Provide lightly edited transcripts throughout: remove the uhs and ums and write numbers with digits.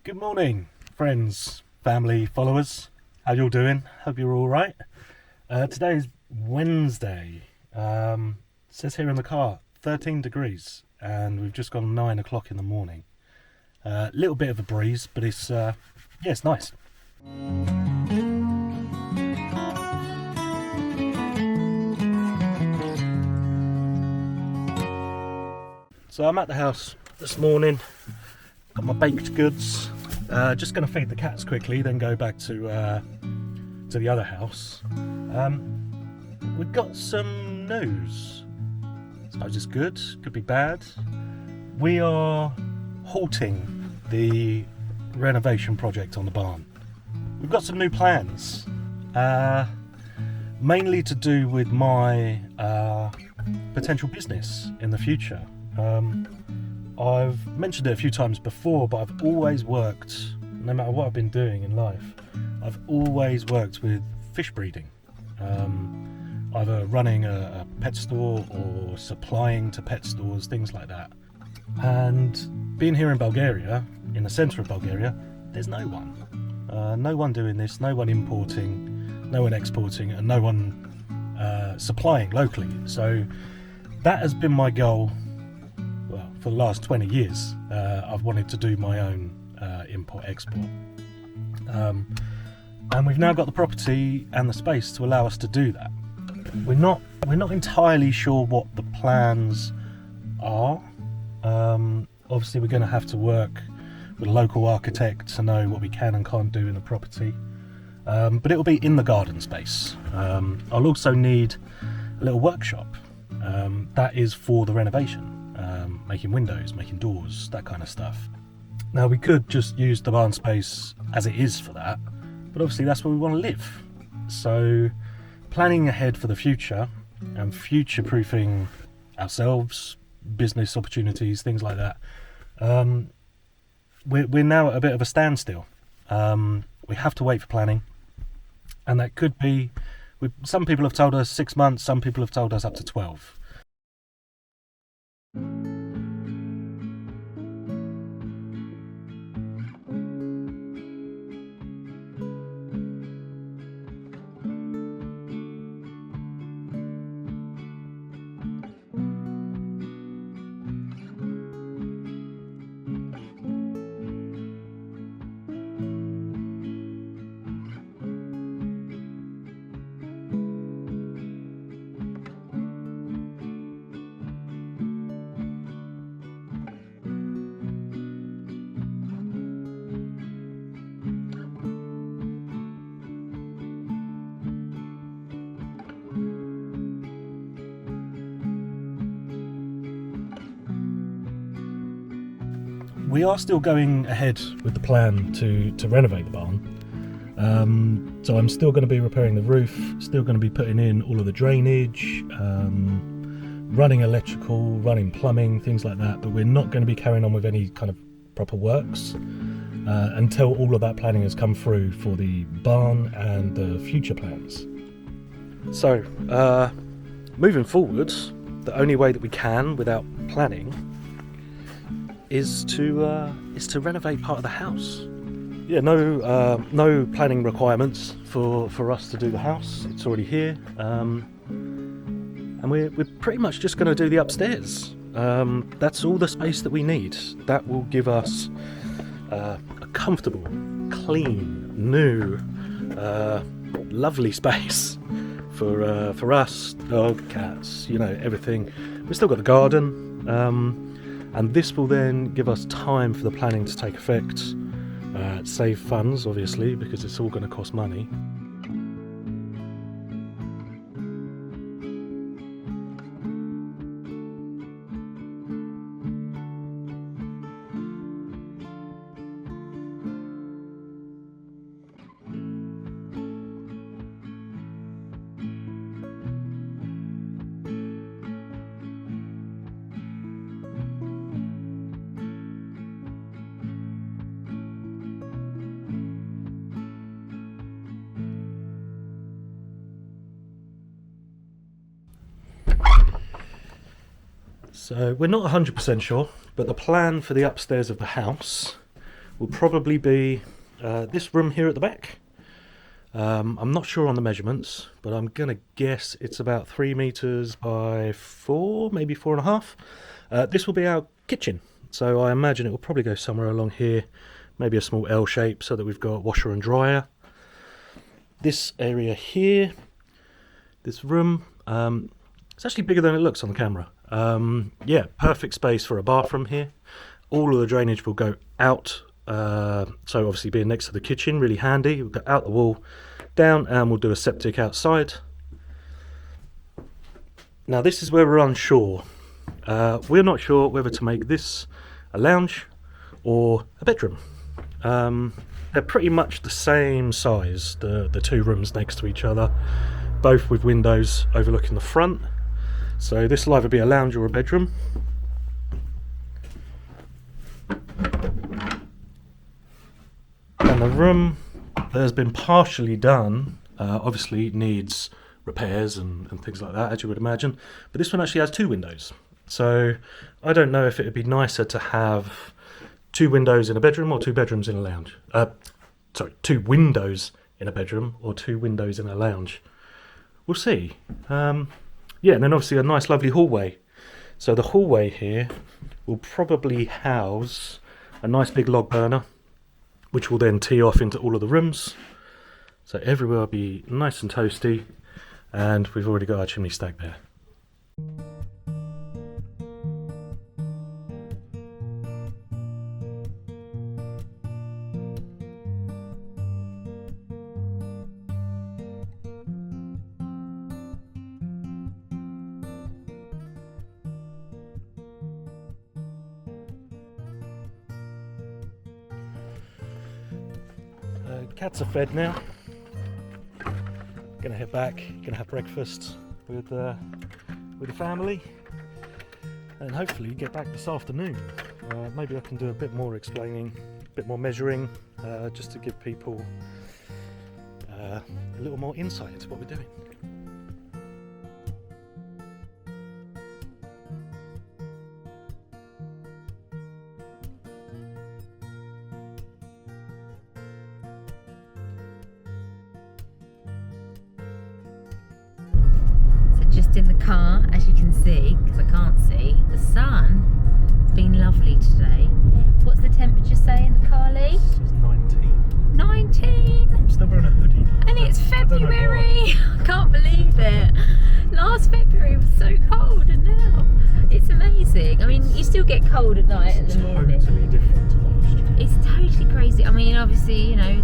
Good morning, friends, family, followers. How you all doing? Hope you're all right. Today is Wednesday. Says here in the car, 13 degrees, and we've just gone 9 o'clock in the morning. Little bit of a breeze, but it's it's nice. So I'm at the house this morning. Got my baked goods. Just going to feed the cats quickly, then go back to the other house. We've got some news. I suppose it's good, could be bad. We are halting the renovation project on the barn. We've got some new plans, mainly to do with my potential business in the future. I've mentioned it a few times before, but I've always worked, no matter what I've been doing in life, I've always worked with fish breeding. Either running a pet store or supplying to pet stores, things like that. And being here in Bulgaria, in the centre of Bulgaria, there's no one. No one doing this, no one importing, no one exporting, and no one supplying locally. So that has been my goal. Well, for the last 20 years, I've wanted to do my own import-export. And we've now got the property and the space to allow us to do that. We're not entirely sure what the plans are. Obviously, we're going to have to work with a local architect to know what we can and can't do in the property. But it will be in the garden space. I'll also need a little workshop. That is for the renovation. Making windows, making doors, that kind of stuff. Now we could just use the barn space as it is for that, but obviously that's where we want to live. So planning ahead for the future and future-proofing ourselves, business opportunities, things like that. We're now at a bit of a standstill. We have to wait for planning, and that could be, some people have told us 6 months, some people have told us up to 12. We are still going ahead with the plan to renovate the barn. So I'm still going to be repairing the roof, still going to be putting in all of the drainage, running electrical, running plumbing, things like that, but we're not going to be carrying on with any kind of proper works until all of that planning has come through for the barn and the future plans. So, moving forward, the only way that we can without planning is to renovate part of the house. Yeah, no planning requirements for us to do the house. It's already here, and we're pretty much just going to do the upstairs. That's all the space that we need. That will give us a comfortable, clean, new, lovely space for us, dog, cats, everything. We've still got the garden. And this will then give us time for the planning to take effect, save funds obviously, because it's all going to cost money. So we're not 100% sure, but the plan for the upstairs of the house will probably be this room here at the back. I'm not sure on the measurements, but I'm going to guess it's about 3 meters by 4, maybe 4.5. This will be our kitchen, so I imagine it will probably go somewhere along here, maybe a small L shape, so that we've got washer and dryer. This area here, this room, it's actually bigger than it looks on the camera. Yeah, perfect space for a bathroom here. All of the drainage will go out, so obviously being next to the kitchen, really handy. We'll go out the wall, down, and we'll do a septic outside. Now this is where we're unsure. We're not sure whether to make this a lounge or a bedroom. They're pretty much the same size, the two rooms next to each other, both with windows overlooking the front. So this will either be a lounge or a bedroom. And the room that has been partially done obviously needs repairs and things like that, as you would imagine. But this one actually has 2 windows. So I don't know if it would be nicer to have 2 windows in a bedroom or 2 bedrooms in a lounge. Sorry, 2 windows in a bedroom or 2 windows in a lounge. We'll see. Yeah, and then obviously a nice lovely hallway. So the hallway here will probably house a nice big log burner, which will then tee off into all of the rooms. So everywhere will be nice and toasty, and we've already got our chimney stack there. Cats are fed now. Gonna head back, gonna have breakfast with the family, and hopefully get back this afternoon. Maybe I can do a bit more explaining, a bit more measuring, just to give people a little more insight into what we're doing. Just in the car, as you can see, because I can't see, the sun's been lovely today. What's the temperature say in the car, Lee? It's 19. 19! I'm still wearing a hoodie now. And it's February! I can't believe it. Last February was so cold, and now it's amazing. I mean, you still get cold at night and in the morning. It's totally different to last year. It's totally crazy. I mean, obviously, you know,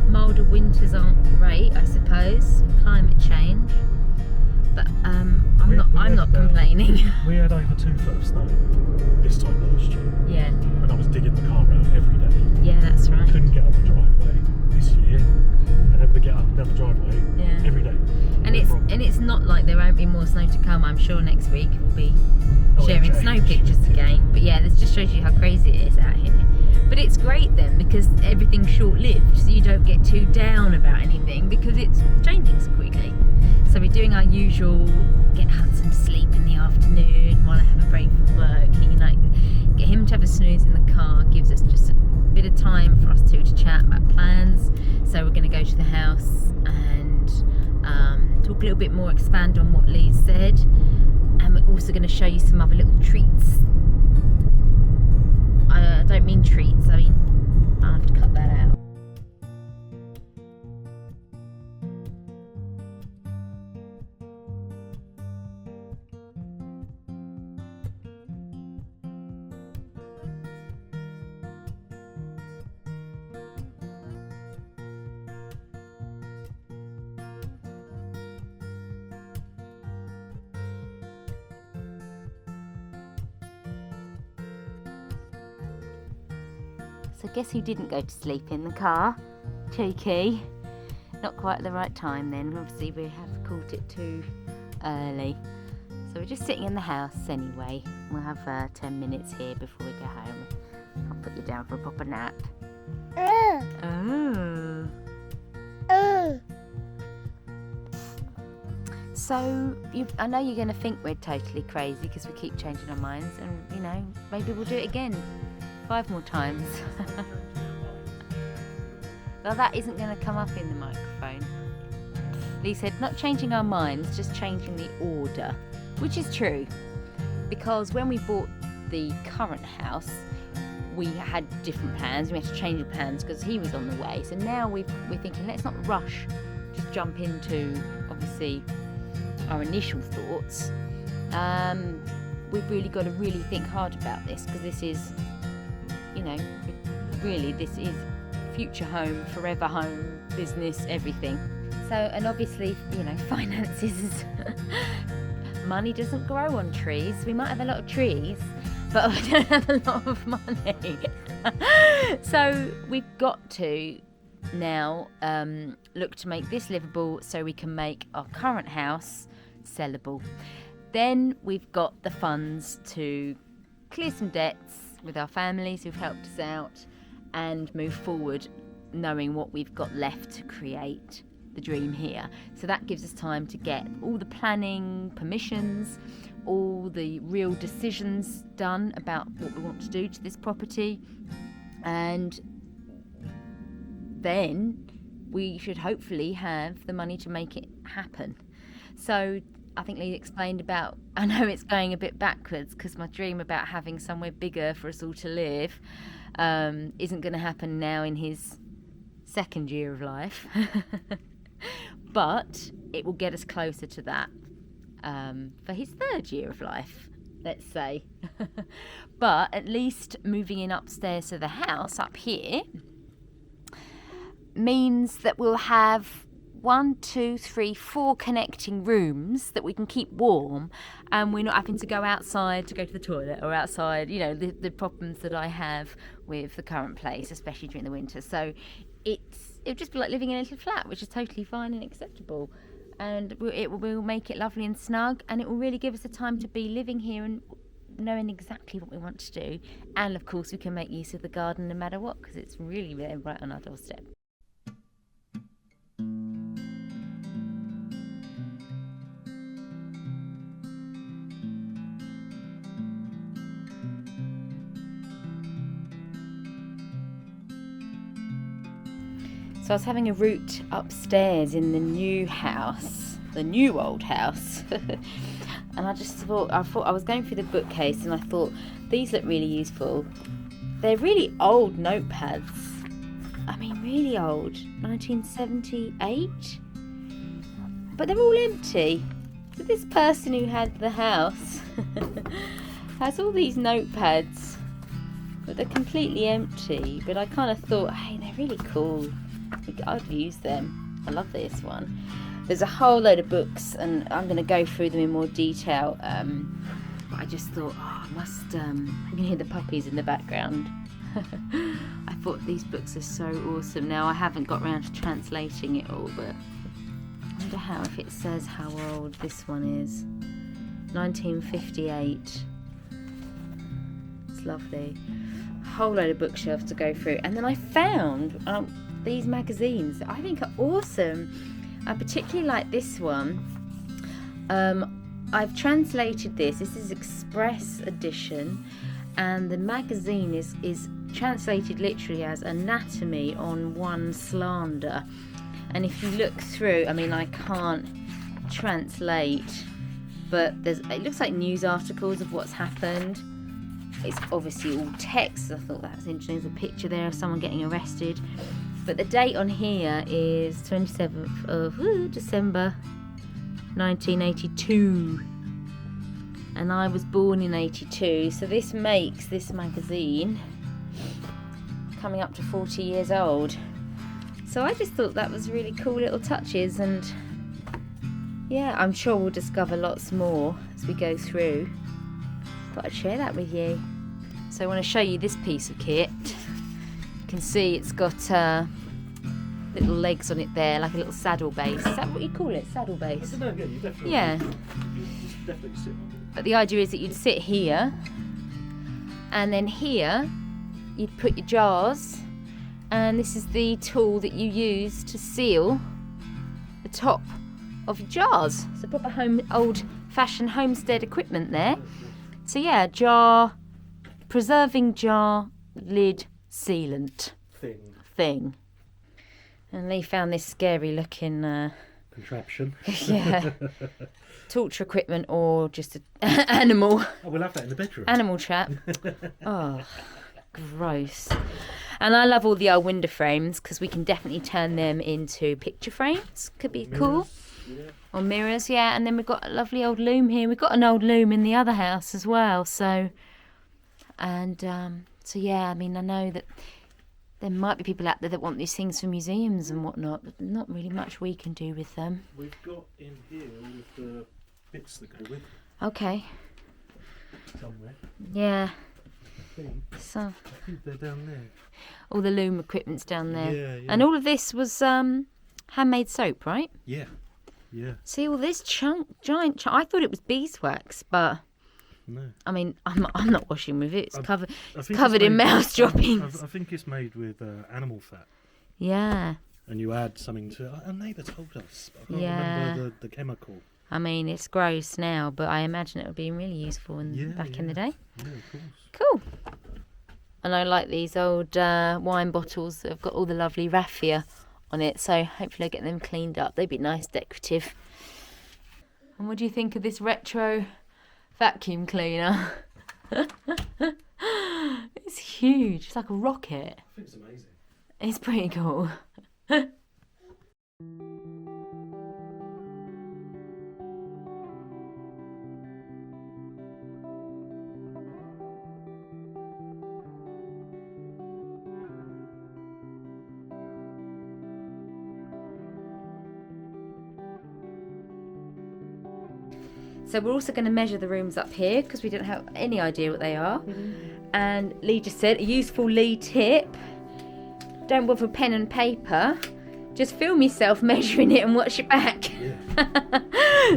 milder winters aren't great, I suppose, for climate change. But I'm not complaining. We had over 2 foot of snow this time last year. Yeah. And I was digging the car out every day. Yeah, that's right. Couldn't get up the driveway this year, and able to get up and down the driveway every day. And it's not like there won't be more snow to come. I'm sure next week we'll be sharing snow pictures again. But yeah, this just shows you how crazy it is out here. But it's great then, because everything's short-lived, so you don't get too down about anything because it's changing so quickly. So we're doing our usual, get Hudson to sleep in the afternoon while I have a break from work. Get him to have a snooze in the car, gives us just a bit of time for us two to chat about plans. So we're going to go to the house and talk a little bit more, expand on what Lee said. And we're also going to show you some other little treats. I don't mean treats, I mean, I'll have to cut that out. So guess who didn't go to sleep in the car? Cheeky. Not quite at the right time then. Obviously we have caught it too early. So we're just sitting in the house anyway. We'll have 10 minutes here before we go home. I'll put you down for a proper nap. Oh. So I know you're going to think we're totally crazy because we keep changing our minds, and you know, maybe we'll do it again 5 more times. Now that isn't going to come up in the microphone. Lee said, not changing our minds, just changing the order, which is true. Because when we bought the current house, we had different plans. We had to change the plans because he was on the way. So now we're thinking, let's not rush, just jump into, obviously, our initial thoughts. We've really got to really think hard about this, because this is, really this is future home, forever home, business, everything. So, and obviously, finances, money doesn't grow on trees. We might have a lot of trees, but we don't have a lot of money. So we've got to now look to make this livable so we can make our current house sellable. Then we've got the funds to clear some debts with our families who've helped us out and move forward, knowing what we've got left to create the dream here. So that gives us time to get all the planning, permissions, all the real decisions done about what we want to do to this property, and then we should hopefully have the money to make it happen. So I think Lee explained about, I know it's going a bit backwards because my dream about having somewhere bigger for us all to live isn't going to happen now in his second year of life. But it will get us closer to that for his third year of life, let's say. But at least moving in upstairs to the house up here means that we'll have 1, 2, 3, 4 connecting rooms that we can keep warm, and we're not having to go outside to go to the toilet or outside, the problems that I have with the current place, especially during the winter. So it'll just be like living in a little flat, which is totally fine and acceptable, and it will make it lovely and snug, and it will really give us the time to be living here and knowing exactly what we want to do. And of course we can make use of the garden no matter what, because it's really right on our doorstep. So I was having a route upstairs in the new house, the new old house, and I thought I was going through the bookcase and I thought, these look really useful. They're really old notepads. I mean, really old, 1978, but they're all empty. So this person who had the house has all these notepads, but they're completely empty. But I kind of thought, hey, they're really cool. I'd use them. I love this one. There's a whole load of books, and I'm going to go through them in more detail. But I just thought, I can hear the puppies in the background. I thought these books are so awesome. Now I haven't got around to translating it all, but I wonder if it says how old this one is. 1958. It's lovely. A whole load of bookshelves to go through, and then I found these magazines that I think are awesome. I particularly like this one. I've translated this. This is Express edition, and the magazine is translated literally as Anatomy on One Slander. And if you look through, I mean, I can't translate, but it looks like news articles of what's happened. It's obviously all text. I thought that was interesting. There's a picture there of someone getting arrested. But the date on here is 27th of December 1982. And I was born in 82. So this makes this magazine coming up to 40 years old. So I just thought that was really cool little touches. And yeah, I'm sure we'll discover lots more as we go through. Thought I'd share that with you. So I want to show you this piece of kit. You can see it's got little legs on it there, like a little saddle base. Is that what you call it? Saddle base? I don't know, yeah, you definitely, yeah. You definitely sit on it. But the idea is that you'd sit here, and then here you'd put your jars, and this is the tool that you use to seal the top of your jars. So proper old-fashioned homestead equipment there. So yeah, preserving jar lid sealant thing. And Lee found this scary looking Contraption. yeah, torture equipment or just an animal. Oh, we'll have that in the bedroom. Animal trap. Oh, gross. And I love all the old window frames because we can definitely turn them into picture frames. Could be cool. Yeah. Or mirrors, yeah. And then we've got a lovely old loom here. We've got an old loom in the other house as well. So yeah, I mean, I know that there might be people out there that want these things for museums and whatnot, but not really much we can do with them. We've got in here all of the bits that go with it. Okay. Somewhere. Yeah. I So think they're down there. all the loom equipment's down there. Yeah. And all of this was handmade soap, right? Yeah. Yeah. See all this giant chunk. I thought it was beeswax, but No. I mean, I'm not washing with it. It's covered. I It's think covered in made- mouse droppings. I think it's made with animal fat. Yeah. And you add something to it. A neighbour told us. But I can't Yeah. remember the chemical. I mean, it's gross now, but I imagine it would be really useful back in the day. Yeah, of course. Cool. And I like these old wine bottles that have got all the lovely raffia on it. So hopefully I'll get them cleaned up. They'd be nice, decorative. And what do you think of this retro vacuum cleaner? It's huge. It's like a rocket. I think it's amazing. It's pretty cool. So we're also going to measure the rooms up here because we don't have any idea what they are. And Lee just said, a useful Lee tip, don't bother with pen and paper, just film yourself measuring it and watch it back. Yeah.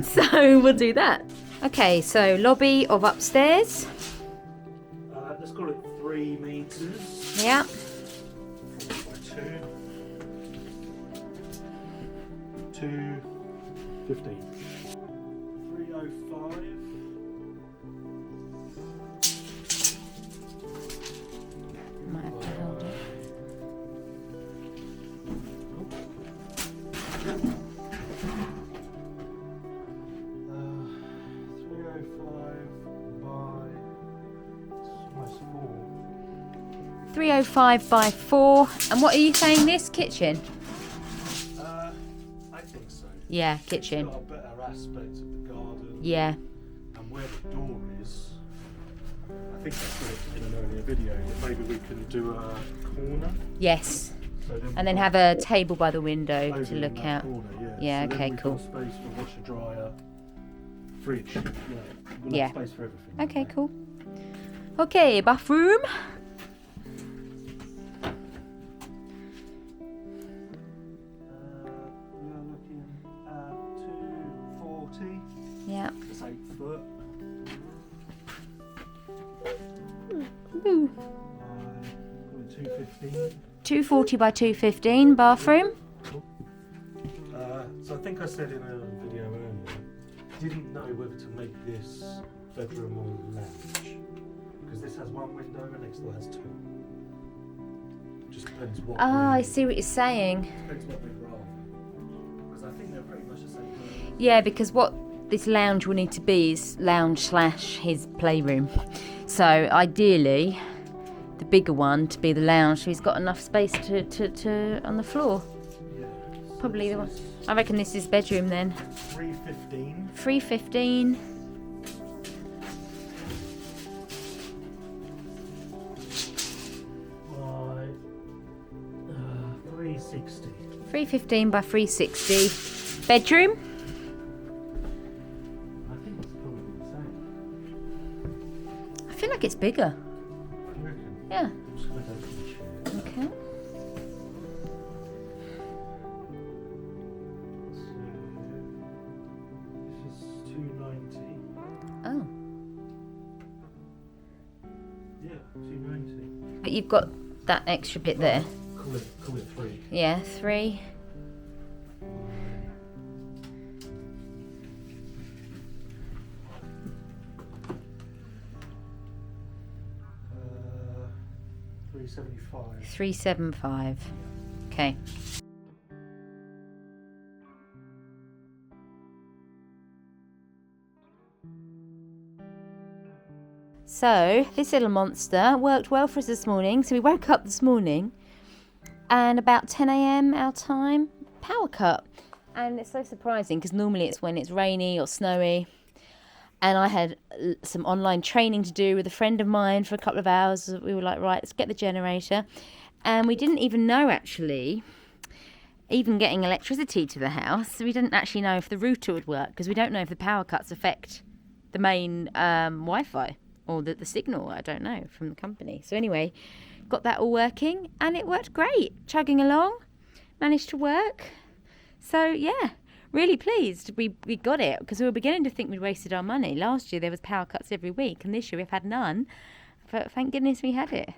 So we'll do that. Okay, so lobby of upstairs. Let's call it 3 metres. Yeah. 4 by 2. 215. 305. Might have to hold it. Almost 4. 305 by 4. And what are you saying, this kitchen? I think so. Yeah, kitchen. It's got a better aspect of the garden. Yeah. And where the door is, I think I said it in an earlier video that maybe we can do a corner. Yes. So And then have a table by the window over to in look that out. corner, yeah. Yeah, So okay, then we've cool. got space for washer, dryer, fridge. We'll Yeah. have space for everything. Okay, cool. Okay, bathroom. We are looking at 240. Yeah. That's 8 foot. Ooh. By 215. 240 by 215 bathroom. So I think I said in a video earlier, didn't know whether to make this bedroom or lounge. Because this has one window and next door has 2. Just depends what I see what you're saying. depends what we'd rather. Because I think they're pretty much the same thing. Yeah, because what this lounge will need to be is lounge / his playroom. So ideally, the bigger one to be the lounge, so he's got enough space to on the floor. Yeah. So Probably the one. this is I reckon this is bedroom then. 315. 315. By 360. 315 by 360. Bedroom. I think it's probably the same. I feel like it's bigger. You reckon? Yeah. I'm just going to go for the chair. Okay. So this is 290. Oh. Yeah, 290. But you've got that extra bit there. Call it 3. Yeah, 3. Uh, 375. 375. Okay. So this little monster worked well for us this morning. So we woke up this morning and about 10 a.m. our time, power cut. And it's so surprising because normally it's when it's rainy or snowy. And I had some online training to do with a friend of mine for a couple of hours. We were like, right, let's get the generator. And we didn't even know, actually, even getting electricity to the house, we didn't actually know if the router would work because we don't know if the power cuts affect the main Wi-Fi or the signal, I don't know, from the company. So anyway, got that all working and it worked great. Chugging along, managed to work. So yeah. Really pleased we got it because we were beginning to think we'd wasted our money. Last year there was power cuts every week and this year we've had none. But thank goodness we had it.